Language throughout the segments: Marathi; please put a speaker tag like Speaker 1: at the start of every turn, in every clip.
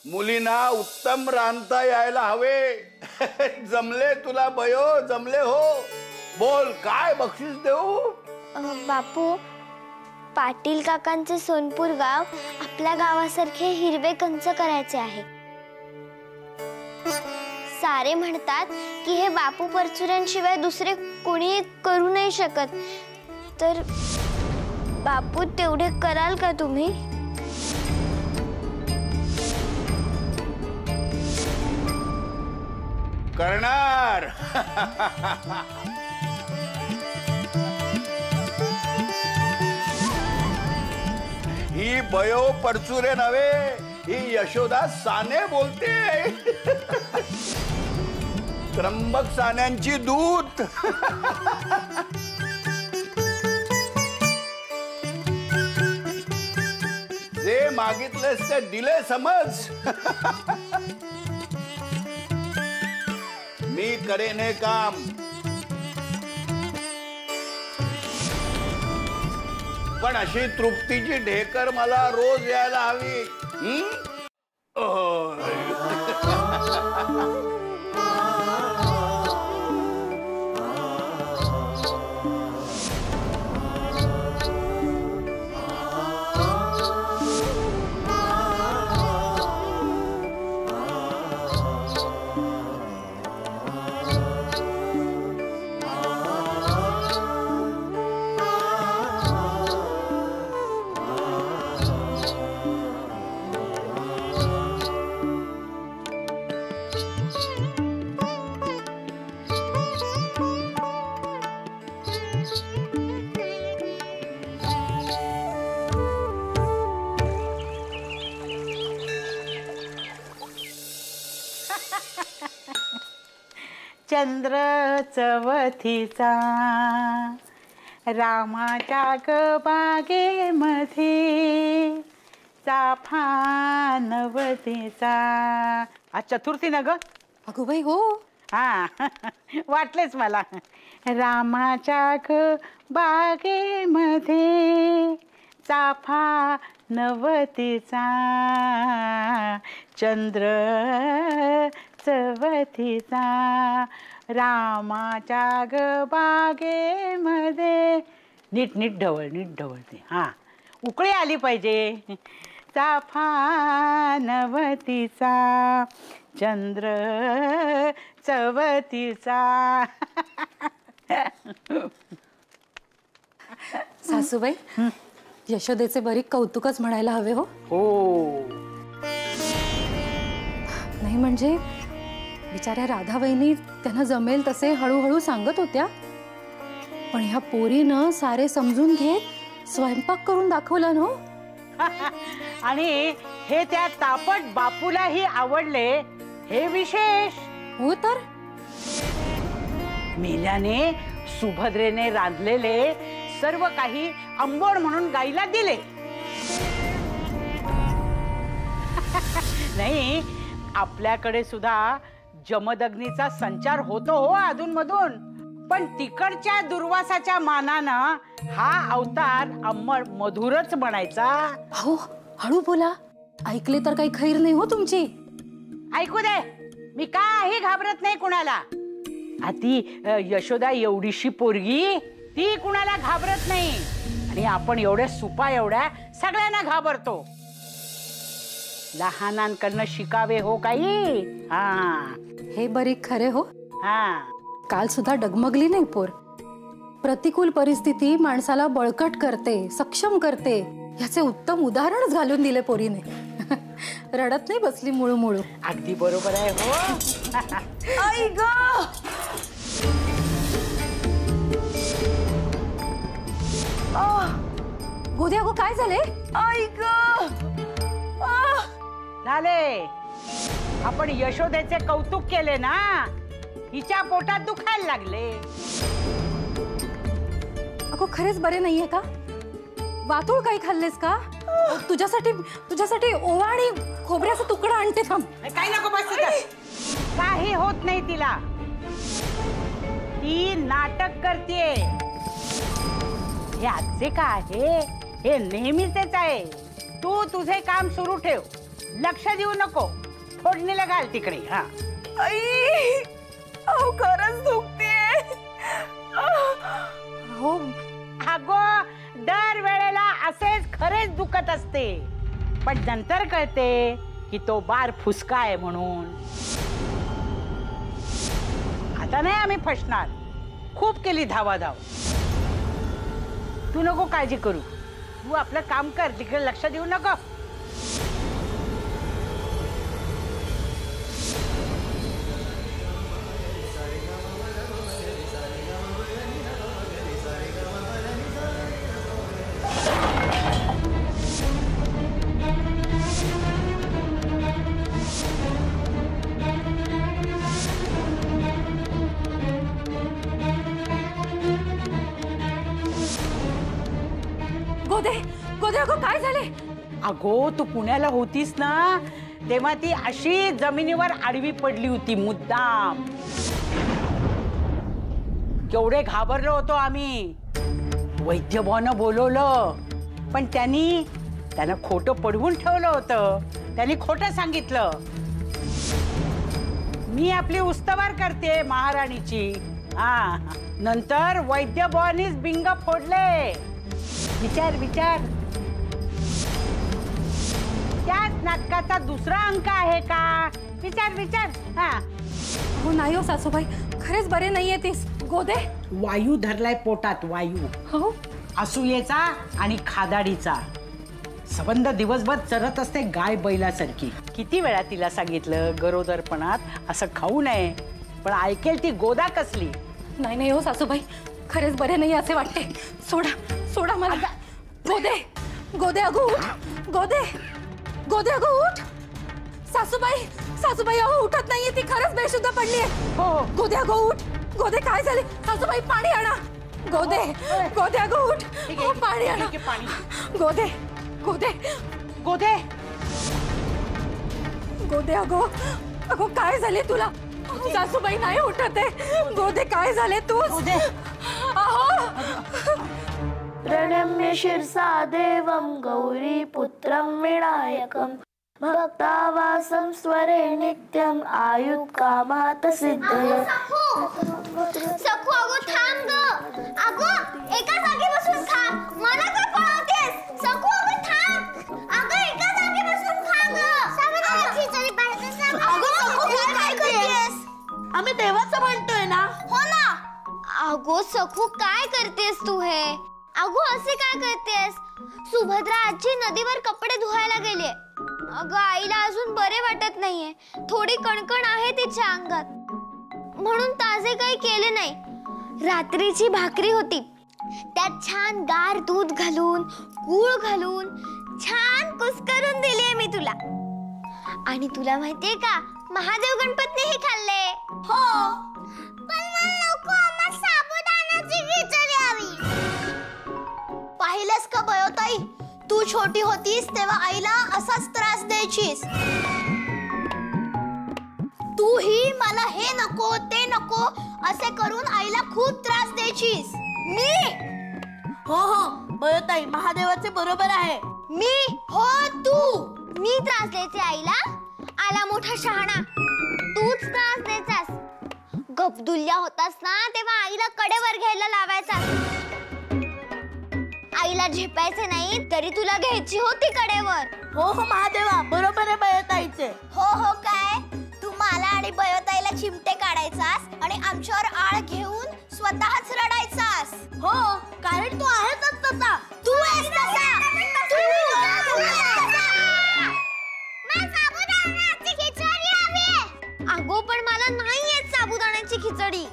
Speaker 1: मुलींना उत्तम रांधता यायला हवे. जमले तुला बयो, जमले हो. बोल काय बक्षीस देऊ?
Speaker 2: बापू, पाटील काकांचे सोनपूर गाव आपल्या गावासारखे हिरवे कंच करायचे आहे. सारे म्हणतात की हे बापू परचुऱ्यांशिवाय दुसरे कोणी करू नाही शकत. तर बापू तेवढे कराल का तुम्ही?
Speaker 1: करणार. ही बयो परचुरे नव्हे, ही यशोदा साने बोलते. त्र्यंबक सान्यांची दूत. जे मागितलेस ते दिले समज. मी करेन हे काम. पण अशी तृप्तीची ढेकर मला रोज यायला हवी.
Speaker 3: चंद्र चवथीचा रामाच्या बागेमध्ये चाफा नवतीचा. आज चतुर्थी ना ग?
Speaker 4: अगो बाई हो.
Speaker 3: हा वाटलेच मला. रामाच्या बागेमध्ये चाफा नवतीचा चंद्र चवथीचा रामाच्या बागेमध्ये. नीट नीट ढवळ, नीट ढवळते. हा उकळी आली पाहिजे. चाफा नवतीचा चंद्र चवथीचा.
Speaker 4: सासूबाई, यशोदेचे बरी कौतुकच म्हणायला हवे हो.
Speaker 3: हो.
Speaker 4: नाही म्हणजे बिचाऱ्या राधा वहिनी त्यांना जमेल तसे हळूहळू सांगत होत्या, पण ह्या पोरीनं सारे समजून घेत स्वयंपाक करून दाखवलं ना.
Speaker 3: आणि हे त्या तापट बापूलाही आवडले हे विशेष.
Speaker 4: हो तर
Speaker 3: मेल्याने सुभद्रेने रांधलेले सर्व काही आंबोड म्हणून गाईला दिले. नाही, आपल्याकडे सुद्धा जमदग्नीचा संचार होतो हो अधून मधून, पण तिकडच्या दुर्वासाच्या मानानं हा अवतार अंमळ मधुरच बनायचा.
Speaker 4: हो हळू बोला, ऐकले तर काही खैर नाही हो तुमची.
Speaker 3: ऐकू दे, मी काही घाबरत नाही कुणाला. ती यशोदा एवढीशी पोरगी, ती कुणाला घाबरत नाही. आणि आपण एवढ्या सुपा एवढ्या सगळ्यांना घाबरतो. लहानांकडनं शिकावे हो काही. हा
Speaker 4: हे बरी खरे हो.
Speaker 3: हा
Speaker 4: काल सुद्धा डगमगली नाही पोर. प्रतिकूल परिस्थिती माणसाला बळकट करते, सक्षम करते, याचे उत्तम उदाहरणच घालून दिले पोरीने. रडत नाही बसली मुळू मुळू.
Speaker 3: अगदी बरोबर आहे हो.
Speaker 4: आई ग, गोद्या गो काय झाले? आई ग,
Speaker 3: झाले. आपण यशोदेचे कौतुक केले ना, हिच्या पोटात दुखायला लागले.
Speaker 4: अगो खरेच बरे नाहीये का? वातुळ काही खाल्लेस का? तुझ्यासाठी ओवा आणि खोबऱ्याचा तुकडा आणते. थांब.
Speaker 3: काही नको बस. काही होत नाही तिला. ती नाटक करते. हे आजचे का आहे, हे नेहमीच आहे. तू तुझे काम सुरू ठेव. लक्ष देऊ नको, फोडणीला घाल तिकडे. हा
Speaker 5: आई, अहो खरंच दुखतेय.
Speaker 4: हो
Speaker 3: अगो, दर वेळेला असेच खरेच दुखत असते, पण नंतर कळते की तो बार फुसका आहे म्हणून. आता नाही आम्ही फसणार. खूप केली धावाधाव. तू नको काळजी करू, तू आपलं काम कर, तिकडे लक्ष देऊ नको.
Speaker 4: गोदे गोदे, अगं काय झाले?
Speaker 3: अगो, तू पुण्याला होतीस ना, तेव्हा ती अशी जमिनीवर आडवी पडली होती मुद्दाम. केवढे घाबरलो होतो आम्ही. वैद्यभावानं बोलवलं, पण त्यानं खोटं पडवून ठेवलं होतं. त्यांनी खोटं सांगितलं. मी आपली उस्तवार करते महाराणीची. हा, नंतर वैद्यभावानीच बिंग फोडले. विचार विचार, त्याच नाटकाचा दुसरा अंक आहे का? विचार विचार. हा,
Speaker 4: हो नाही हो सासूबाई, खरेच बरे नाहीये तीस. गोदे,
Speaker 3: वायू धरलाय पोटात, वायू.
Speaker 4: हो
Speaker 3: असूयेचा आणि खादाडीचा. संबंध दिवसभर चरत असते गाय बैलासारखी. किती वेळा तिला सांगितलं गरोदरपणात असं खाऊ नये, पण ऐकेल ती गोदा कसली.
Speaker 4: नाही नाही हो सासूबाई, खरेच बरे नाही असे वाटते. सोडा सोडा मला. गोदे गोदे, अगो उठ. गोदे गोदे, अगो उठ. सासूबाई सासूबाई, अहो उठत नाहीये ती, खरंच बेशुद्ध पडलीये.
Speaker 3: हो.
Speaker 4: गोदे, अगो उठ. गोदे काय झाले? सासूबाई पाणी आणा. गोदे गोदे, अगो उठ. हो, पाणी आणा.
Speaker 3: पाणी.
Speaker 4: गोदे गोदे
Speaker 3: गोदे
Speaker 4: गोदे, अगो अगो काय झाले तुला? सासूबाई नाही उठत आहे. गोदे काय झाले तू?
Speaker 3: गोदे,
Speaker 6: प्रणम्य शिरसा देवं गौरीपुत्रं विनायकं भक्तावासं स्वरे नित्यं आयुर्कामात् सिद्धये.
Speaker 2: सखू, अगो थांब ग. अगो एका जागी बसून खा, मला काय पळवतेस? सखू, अगो थांब. अगो एका जागी बसून खा ग. खिचडी पाहिजे. अगो सखू, हे काय करतेस?
Speaker 6: आम्ही देवाचं म्हणतोय ना.
Speaker 2: हो ना. अगो सखू, काय करतेस तू हे? अगो असे काय करतेस? सुभद्रा आजी नदीवर कपडे धुवायला गेले. अगं आईला अजून बरे वाटत नाहीये, थोडी कणकण आहे तिच्या अंगात, म्हणून ताजे काही केले नाही. रात्रीची भाकरी होती, त्यात छान गार दूध घालून गूळ घालून छान कुस्करून दिलीये मी तुला. आणि तुला माहितीये का, महादेव गणपतीने खाल्ले.
Speaker 6: हो, पण मला नको, आम्हाला साबुदाण्याची खिचडी हवी. पाहिलंस का बयोताई, तू छोटी होतीस तेव्हा आईला असाच त्रास द्यायचीस. तूही मला हे नको ते नको असे करून आईला खूप त्रास द्यायचीस. मी हो हो बयोताई, महादेवाचे बरोबर आहे.
Speaker 2: मी हो तू. मी त्रास द्यायचे आईला? आला मोठा शहाणा, तूच त्रास द्यायचास. गपदुल्ल्या होतास ना तेव्हा आईला कडेवर घ्यायला लावायचा. आईला झेपायचे नाही तरी तुला घ्यायची होती कडेवर.
Speaker 6: हो हो महादेवा, बरोबर आहे बयोताईचे. हो हो काय, तू मला आणि बयोताईला चिमटे काढायचास आणि आमच्यावर आळ घेऊन स्वतःच रडायचास. हो, कारण तू आहेस तसा. तू आहेस तसा.
Speaker 2: अगो पण मला नाही येत साबुदाण्याची खिचडी.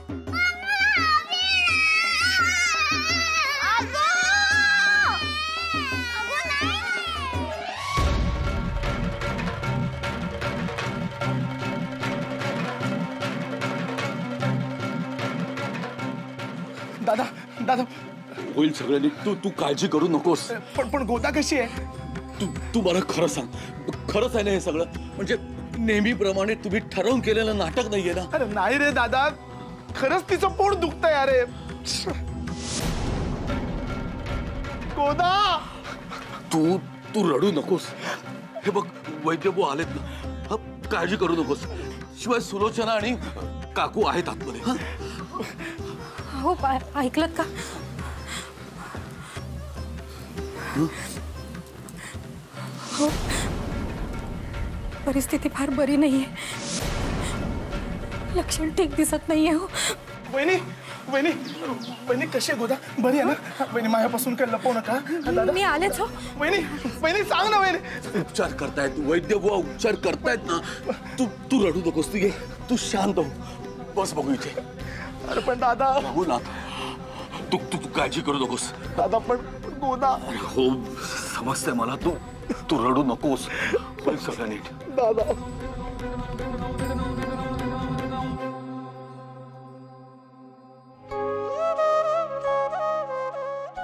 Speaker 7: दादा दादा,
Speaker 8: होईल सगळं नीट. तू काळजी करू नकोस.
Speaker 7: पण गोदा कशी आहे?
Speaker 8: तू मला खरं सांग, खरंच आहे ना हे सगळं? म्हणजे नेहमीप्रमाणे तुम्ही ठरवून केलेलं नाटक नाहीये ना?
Speaker 7: अरे नाही रे दादा, खरंच तिचं पोट दुखतंय. अरे गोदा,
Speaker 8: तू रडू नकोस. हे बघ वैद्यबू आलेत ना, हा, काळजी करू नकोस. शिवाय सुलोचना आणि काकू आहेत आतमध्ये. हा?
Speaker 4: हो ऐकलत का? हो, परिस्थिती फार बरी नाहीये. लक्षण ठीक दिसत नाहीये. हो
Speaker 7: वहिनी वहिनी वहिनी कशी आहे गोदा? बरी आहे ना वहिनी? माझ्यापासून काही लपवू नका. दादा
Speaker 4: मी आलेच. हो
Speaker 7: वहिनी वहिनी सांग ना वहिनी.
Speaker 8: उपचार करतायत वैद्यबुवा, उपचार करतायत ना. तू रडू नकोस. तू शांत हो. बस बघू इथे.
Speaker 7: अरे पण दादा.
Speaker 8: बघू ना. तू काळजी करू नकोस.
Speaker 7: दादा पण गोदा.
Speaker 8: हो समजतंय मला. तू रडू नकोस. पण सगळं नीट.
Speaker 7: दादा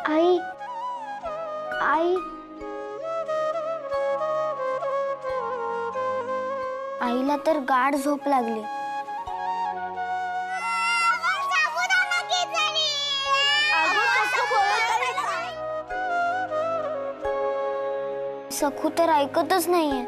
Speaker 2: आई आई आईला तर गाढ झोप लागली. सखू तर ऐकतच नाहीये.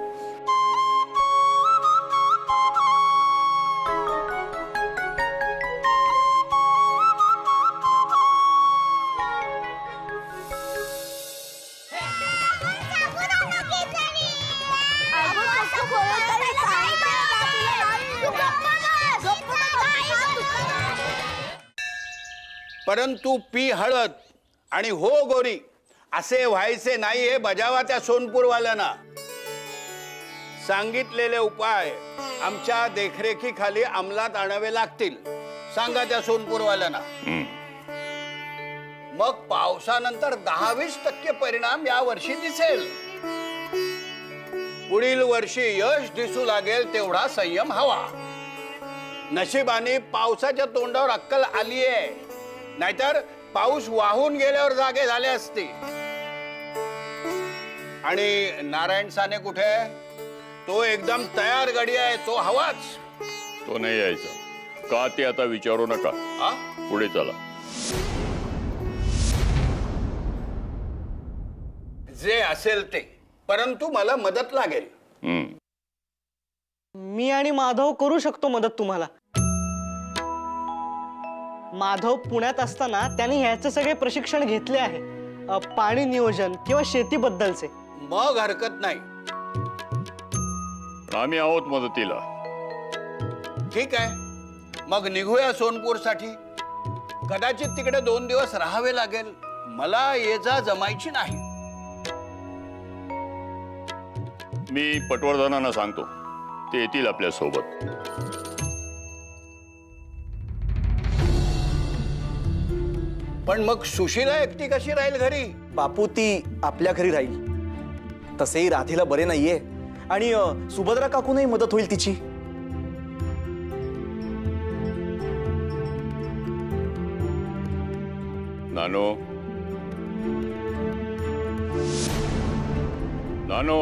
Speaker 1: परंतु पी हळद आणि हो गोरी असे व्हायचे नाही हे बजावा त्या सोनपूरवाल्यांना. सांगितलेले उपाय आमच्या देखरेखीखाली अंमलात आणावे लागतील. सांगा त्या सोनपूरवाल्यांना. मग पावसानंतर 10-20% परिणाम या वर्षी दिसेल. पुढील वर्षी यश दिसू लागेल तेवढा संयम हवा. नशिबाने पावसाच्या तोंडावर अक्कल आलीये, नाहीतर पाऊस वाहून गेल्यावर जागे झाले असते. आणि नारायण साने कुठे? तो एकदम तयार गडी आहे. तो हवाच.
Speaker 9: तो नाही यायचा का ते आता विचारू नका. पुढे चला.
Speaker 1: जे असेल ते, परंतु मला मदत लागेल.
Speaker 10: मी आणि माधव करू शकतो मदत तुम्हाला. माधव पुण्यात असताना त्यांनी ह्याचे सगळे प्रशिक्षण घेतले आहे. पाणी नियोजन किंवा शेतीबद्दलचे.
Speaker 1: मग हरकत नाही.
Speaker 9: आम्ही आहोत मदतीला.
Speaker 1: ठीक आहे, मग निघूया सोनपूरसाठी. कदाचित तिकडे 2 दिवस राहावे लागेल. मला ये जा जमायची नाही.
Speaker 9: मी पटवर्धनांना सांगतो, ते येतील आपल्या सोबत.
Speaker 1: पण मग सुशीला एकटी कशी राहील घरी?
Speaker 11: बापू ती आपल्या घरी राहील. तसेही राधेला बरे नाहीये आणि सुभद्रा काकूनही मदत होईल तिची.
Speaker 9: नानो नानो.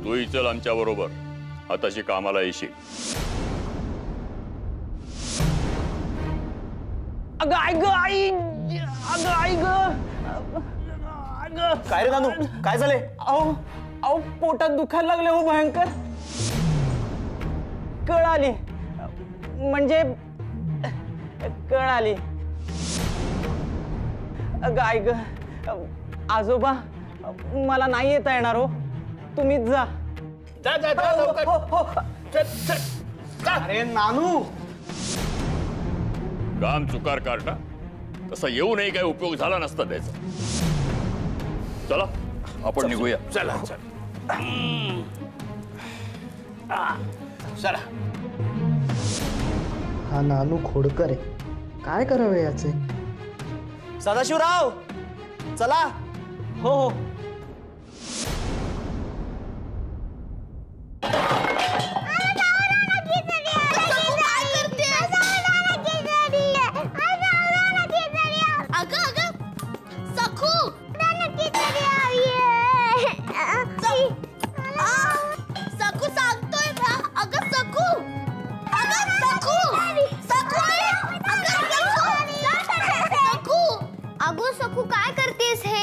Speaker 9: तूही चल आमच्या बरोबर. आताशी कामाला येशील.
Speaker 10: अगं आई ग आई. अगं आई ग.
Speaker 11: काय रे नानू, काय झाले?
Speaker 10: अहो पोटात दुखायला लागले हो भयंकर. कळ आली म्हणजे कळ आली. अगं आई ग. आजोबा मला नाही येता येणार हो. तुम्हीच जा.
Speaker 1: जा जा जा लवकर.
Speaker 10: अरे नानू.
Speaker 9: काम चुकार काढला तसा येऊनही काही उपयोग झाला नसता त्याचा. चला आपण निघूया.
Speaker 1: चला चला चला.
Speaker 10: हा नानू खोडकर आहे. काय करावे याचे?
Speaker 11: सदाशिवराव चला.
Speaker 10: हो हो.
Speaker 2: अगो सखू काय करतेस हे?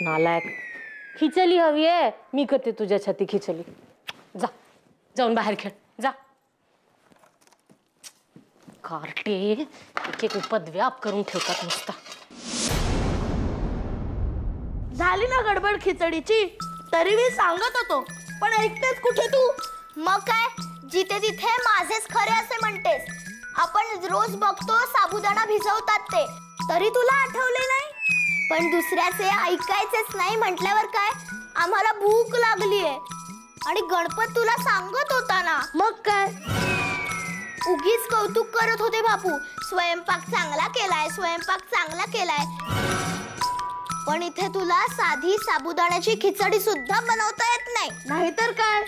Speaker 12: नालायक. खिचली हवी आहे, मी करते तुझ्यासाठी खिचली. जा, जाऊन बाहेर खेळ जा. कार्टे एक एक उपद्व्याप करून ठेवतात नुसता.
Speaker 6: झाली ना गडबड खिचडीची, तरी मी सांगत होतो, पण ऐकतेस कुठे तू? मग काय, जिथे तिथे माझेच खरे असे म्हणतेस. आपण रोज बघतो साबुदाणा भिजवतात ते, तरी तुला आठवले नाही. पण दुसऱ्याचे ऐकायचेच नाही म्हटल्यावर काय, आम्हाला भूक लागलीये आणि गणपत तुला सांगत होता ना. मग काय, उगीच कौतुक करत होते बापू, स्वयंपाक चांगला केलाय, स्वयंपाक चांगला केलाय. पण इथे तुला साधी साबुदाण्याची खिचडी सुद्धा बनवता येत नाही. नाहीतर काय.